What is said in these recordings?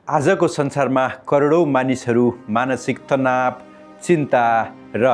आजको संसारमा करोडौं मानिसहरू मानसिक तनाव, चिन्ता र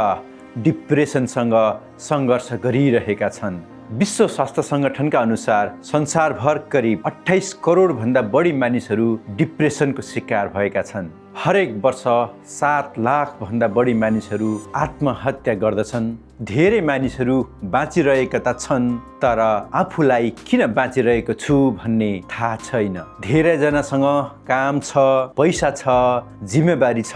डिप्रेसनसँग सङ्घर्ष गरिरहेका छन्। विश्व स्वास्थ्य सङ्गठनका अनुसार संसारभर करिब 28 करोड भन्दा बढी मानिसहरू डिप्रेसनको शिकार भएका छन्। हरेक वर्ष 7 लाख भन्दा बढी मानिसहरू आत्महत्या गर्दछन्। धेरै मानिसहरू बाँचिरहेका त छन्, तर आफूलाई किन बाँचिरहेको छु भन्ने थाहा छैन। धेरैजनासँग काम छ, पैसा छ, जिम्मेवारी छ,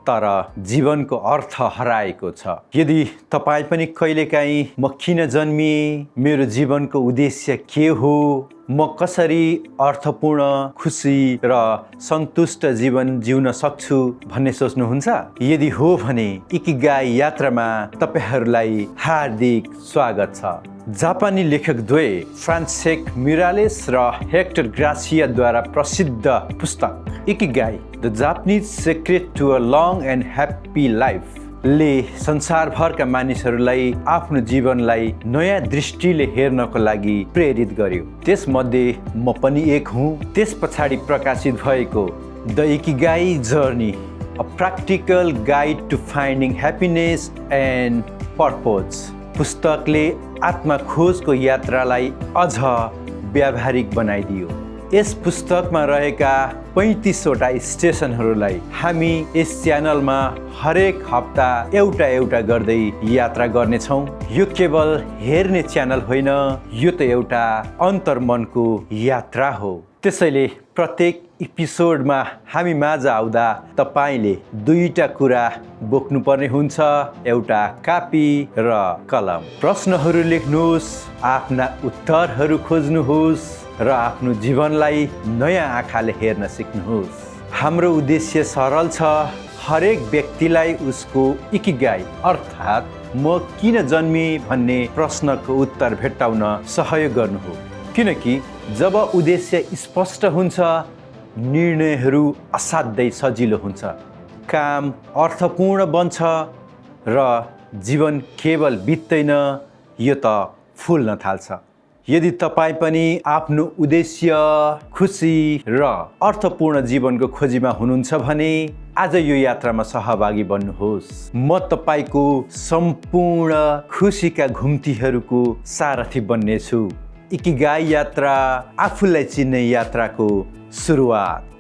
तर जीवनको अर्थ हराएको छ। यदि तपाईँ पनि कहिलेकाहीँ म किन जन्मिएँ, मेरो जीवनको उद्देश्य के हो, म कसरी अर्थपूर्ण, खुसी र सन्तुष्ट जीवन जिउन सक्छु भन्ने सोच्नुहुन्छ? यदि हो भने इकिगाई यात्रामा तपाईहरूलाई हार्दिक स्वागत छ। जापानी लेखकद्वय फ्रान्सेस्क मिरालेस र हेक्टर ग्रासियाद्वारा प्रसिद्ध पुस्तक Ikigai the Japanese secret to a long and happy life ले संसारभरका मानिसहरूलाई आफ्नो जीवनलाई नयाँ दृष्टिले हेर्नको लागि प्रेरित गर्यो। त्यसमध्ये म पनि एक हुँ। त्यस पछाडि प्रकाशित भएको the Ikigai journey, a practical guide to finding happiness and purpose पुस्तकले आत्मा खोजको यात्रालाई अझ व्यावहारिक बनाइदियो। यस पुस्तकमा रहेका 35वटा स्टेसनहरूलाई हामी यस च्यानलमा हरेक हप्ता एउटा गर्दै यात्रा गर्नेछौँ। यो केवल हेर्ने च्यानल होइन, यो त एउटा अन्तर्मनको यात्रा हो। त्यसैले प्रत्येक एपिसोडमा हामी माझ आउँदा तपाईँले 2टा कुरा बोक्नुपर्ने हुन्छ, एउटा कापी र कलम। प्रश्नहरू लेख्नुहोस्, आफ्ना उत्तरहरू खोज्नुहोस् र आफ्नो जीवनलाई नयाँ आँखाले हेर्न सिक्नुहोस्। हाम्रो उद्देश्य सरल छ, हरेक व्यक्तिलाई उसको इकिगाई अर्थात् म किन जन्मिएँ भन्ने प्रश्नको उत्तर भेट्टाउन सहयोग गर्नु हो। किनकि जब उद्देश्य स्पष्ट हुन्छ, निर्णयहरू असाध्यै सजिलो हुन्छ, काम अर्थपूर्ण बन्छ र जीवन केवल बित्दैन, यो त फुल्न थाल्छ। यदि तपाईँ पनि आफ्नो उद्देश्य, खुसी र अर्थपूर्ण जीवनको खोजीमा हुनुहुन्छ भने आज यो यात्रामा सहभागी बन्नुहोस्। म तपाईँको सम्पूर्ण खुसीका घुम्तीहरूको सारथी बन्नेछु। इकिगाई यात्रा, आफूलाई चिन्ने यात्राको सुरुवात।